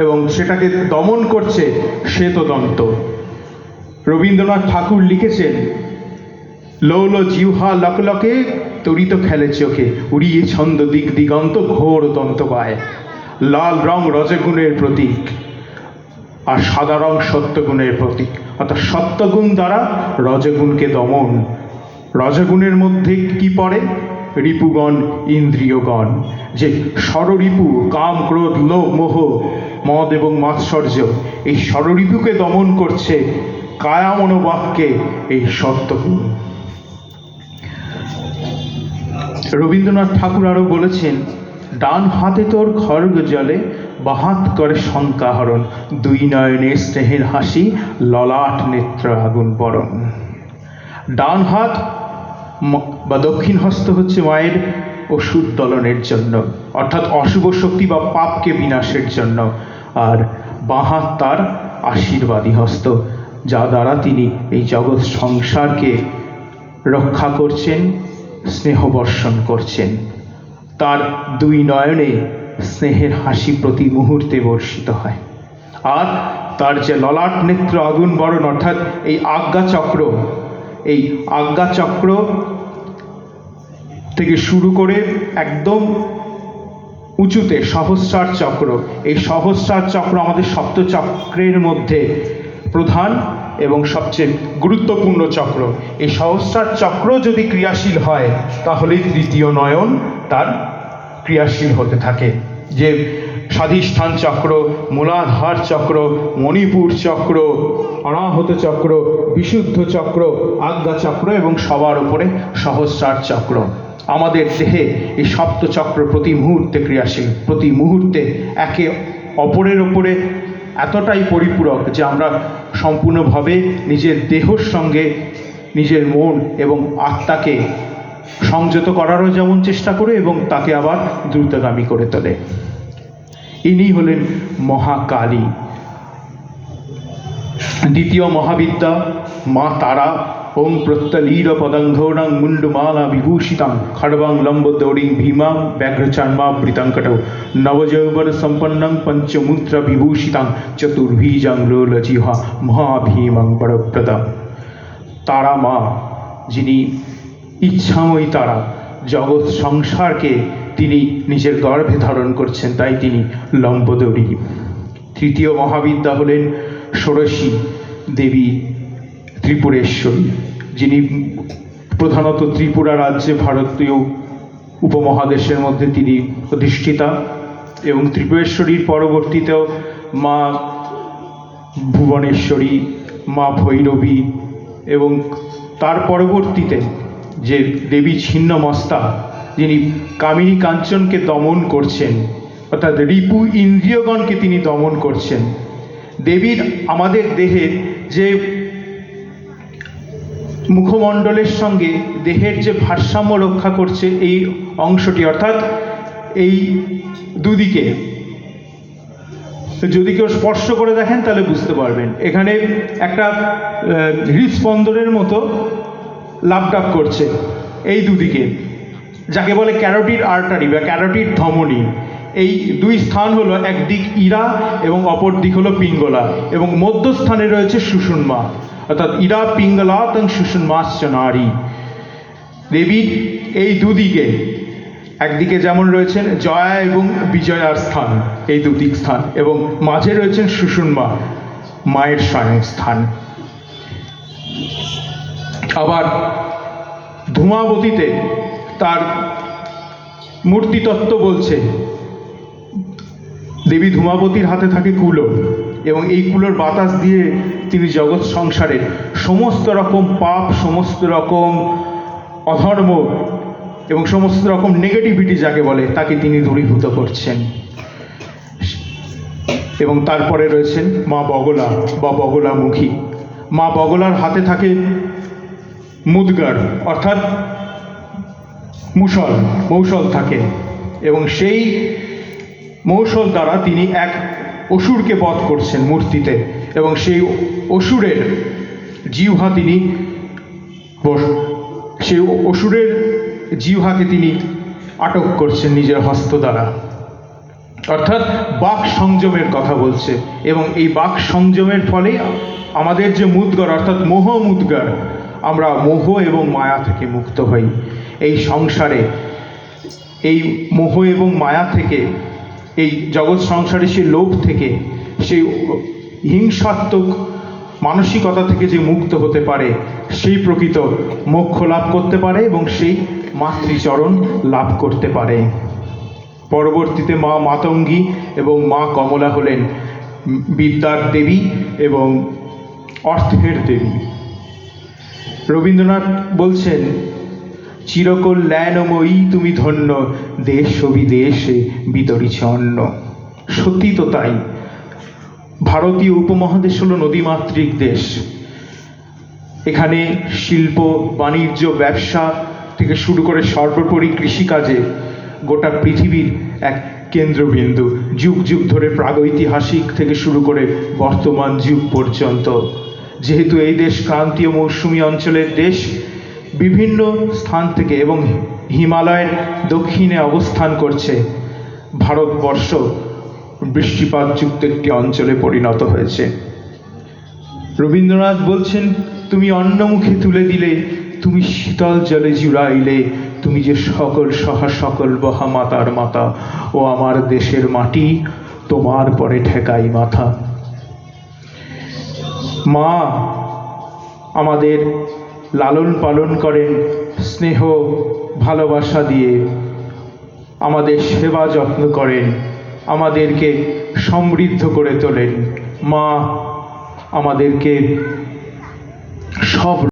এবং সেটাকে দমন করছে শ্বেতদন্ত। রবীন্দ্রনাথ ঠাকুর লিখেছেন, লৌল জিহ্বা লকলকে তরিত খেলে চোখে, উড়িয়ে ছন্দ দিক দিগন্ত ঘোর দন্ত পায়। লাল রং রজগুণের প্রতীক আর সাদা রং সত্যগুণের প্রতীক, অর্থাৎ সত্যগুণ দ্বারা রজগুণকে দমন। রজগুণের মধ্যে কি পড়ে? রিপুগণ, ইন্দ্রিয়গণ, যে ষড়রিপু কাম ক্রোধ লোভ মোহ মদ এবং মাৎসর্য, এই ষড়রিপুকে দমন করছে কায়া মনোবাক্যে এই সত্যগুণ। রবীন্দ্রনাথ ঠাকুর আরো বলেছেন, ডান হাতে তোর খড়গ জলে, বাহাত করে শঙ্কাহরণ, দুই নয়নে স্নেহের হাসি, ললাট নেত্র আগুন বরণ। ডান হাত বা দক্ষিণ হস্ত হচ্ছে মায়ের অসুর দলনের জন্য, অর্থাৎ অশুভ শক্তি বা পাপকে বিনাশের জন্য, আর বাঁ হাত তার আশীর্বাদী হস্ত, যা দ্বারা তিনি এই জগৎ সংসারকে রক্ষা করছেন, স্নেহ বর্ষণ করছেন। তার দুই নয়নে স্নেহের হাসি প্রতি মুহূর্তে বর্ষিত হয়। আর তার যে ললাট নেত্র আগুন বরণ, অর্থাৎ এই আজ্ঞাচক্র, এই আজ্ঞাচক্র থেকে শুরু করে একদম উঁচুতে সহস্রার চক্র, এই সহস্রার চক্র আমাদের সপ্তচক্রের মধ্যে প্রধান এবং সবচেয়ে গুরুত্বপূর্ণ চক্র। এই সহস্রার চক্র যদি ক্রিয়াশীল হয়, তাহলে তৃতীয় নয়ন তার ক্রিয়াশীল হতে থাকে। যে স্বাধিষ্ঠান চক্র, মূলাধার চক্র, মণিপুর চক্র, অনাহত চক্র, বিশুদ্ধ চক্র, আজ্ঞা চক্র এবং সবার উপরে সহস্রার চক্র। আমাদের দেহে এই সপ্তচক্র প্রতি মুহূর্তে ক্রিয়াশীল, প্রতি মুহূর্তে একে অপরের ওপরে এতটাই পরিপূরক যে আমরা সম্পূর্ণভাবে নিজের দেহর সঙ্গে নিজের মন এবং আত্মাকে সংযত করারও যেমন চেষ্টা করে এবং তাকে আবার দ্রুতগামী করে তোলে। ইনি হলেন মহাকালী। দ্বিতীয় মহাবিদ্যা মা তারা। ওং প্রত্যলীর পদঙ্ঘোড়াং মুন্ডমালা বিভূষিতাং খড়বাং লম্বোদৌড়িং ভীমাং ব্যাঘ্রচান্মাবৃতাঙ্কটৌ নবযৌবন সম্পন্নং পঞ্চমূত্র বিভূষিতাং চতুর্ভীজাং লোলজিহ্বা মহাভীমাং বরপ্রদাং। তারা মা, যিনি ইচ্ছাময়ী তারা, জগৎ সংসারকে তিনি নিজের গর্ভে ধারণ করছেন, তাই তিনি লম্বোদরী। তৃতীয় মহাবিদ্যা হলেন ষোড়শী দেবী ত্রিপুরেশ্বরী, যিনি প্রধানত ত্রিপুরা রাজ্যে ভারতীয় উপমহাদেশের মধ্যে তিনি অধিষ্ঠিতা, এবং ত্রিপুরেশ্বরীর পরবর্তীতেও মা ভুবনেশ্বরী, মা ভৈরবী, এবং তার পরবর্তীতে যে দেবী ছিন্নমস্তা, যিনি কামিনী কাঞ্চনকে দমন করছেন, অর্থাৎ রিপু ইন্দ্রিয়গণকে তিনি দমন করছেন। দেবীর আমাদের দেহের যে মুখমণ্ডলের সঙ্গে দেহের যে ভারসাম্য রক্ষা করছে এই অংশটি, অর্থাৎ এই দুদিকে যদি কেউ স্পর্শ করে দেখেন তাহলে বুঝতে পারবেন, এখানে একটা হৃদস্পন্দনের মতো লাফডাপ করছে এই দুদিকে, যাকে বলে ক্যারোটিড আর্টারি বা ক্যারোটিড ধমনী। এই দুই স্থান হলো, একদিক ইরা এবং অপর দিক হলো পিঙ্গলা, এবং মধ্যস্থানে রয়েছে সুষুম্না, অর্থাৎ ইরা পিঙ্গলা তং সুষুম্নাশ্চ নারী। দেবীর এই দুদিকে, একদিকে যেমন রয়েছেন জয়া এবং বিজয়ার স্থান, এই দুদিক স্থান, এবং মাঝে রয়েছেন সুষুম্না, মায়ের স্বয়ং স্থান। আবার ধূমাবতীতে তার মূর্তিতত্ত্ব বলছে, দেবী ধূমাবতীর হাতে থাকে কুলো, এবং এই কুলোর বাতাস দিয়ে তিনি জগৎ সংসারের সমস্ত রকম পাপ, সমস্ত রকম অধর্ম এবং সমস্ত রকম নেগেটিভিটি যাকে বলে, তাকে তিনি দূরীভূত করছেন। এবং তারপরে রয়েছেন মা বগলা বা বগলামুখী। মা বগলার হাতে থাকে মুদগর, অর্থাৎ মৌসল থাকে, এবং সেই মৌসল দ্বারা তিনি এক অসুরকে বধ করছেন মূর্তিতে, এবং সেই অসুরের জিহ্বা তিনি, সেই অসুরের জিহ্বাকে তিনি আটক করছেন নিজের হস্ত দ্বারা। অর্থাৎ বাক সংযমের কথা বলছে। এবং এই বাক সংযমের ফলে আমাদের যে মুদ্গর অর্থাৎ মোহ মুদ্গর, আমরা মোহ এবং মায়া থেকে মুক্ত হই। এই সংসারে এই মোহ এবং মায়া থেকে, এই জগৎ সংসারে সেই লোভ থেকে, সেই হিংসাত্মক মানসিকতা থেকে যে মুক্ত হতে পারে, সেই প্রকৃত মোক্ষ লাভ করতে পারে এবং সেই মাতৃচরণ লাভ করতে পারে। পরবর্তীতে মা মাতঙ্গী এবং মা কমলা হলেন বিদ্যার দেবী এবং অর্থের দেবী। রবীন্দ্রনাথ বলছেন, চিরকল্যাণময়ী তুমি ধন্য, দেশ বিদেশে বিতরিছ অন্ন। সত্যি তো তাই। ভারতীয় উপমহাদেশ হলো নদীমাতৃক দেশ। এখানে শিল্প, বাণিজ্য, ব্যবসা থেকে শুরু করে সর্বোপরি কৃষিকাজে গোটা পৃথিবীর এক কেন্দ্রবিন্দু। যুগ যুগ ধরে প্রাগৈতিহাসিক থেকে শুরু করে বর্তমান যুগ পর্যন্ত। যেহেতু এই দেশ ক্রান্তীয় মৌসুমী অঞ্চলের দেশ, বিভিন্ন স্থান থেকে এবং হিমালয়ের দক্ষিণে অবস্থান করছে, ভারতবর্ষ বৃষ্টিপাতযুক্ত একটি অঞ্চলে পরিণত হয়েছে। রবীন্দ্রনাথ বলছেন, তুমি অন্ন মুখে তুলে দিলে, তুমি শীতল জলে জুড়াইলে, তুমি যে সকল সহা সকল বহা মাতার মাতা, ও আমার দেশের মাটি তোমার পরে ঠেকাই মাথা। মা আমাদের লালন পালন করেন স্নেহ ভালোবাসা দিয়ে, আমাদের সেবা যত্ন করেন, আমাদেরকে সমৃদ্ধ করে তোলেন। মা আমাদেরকে সব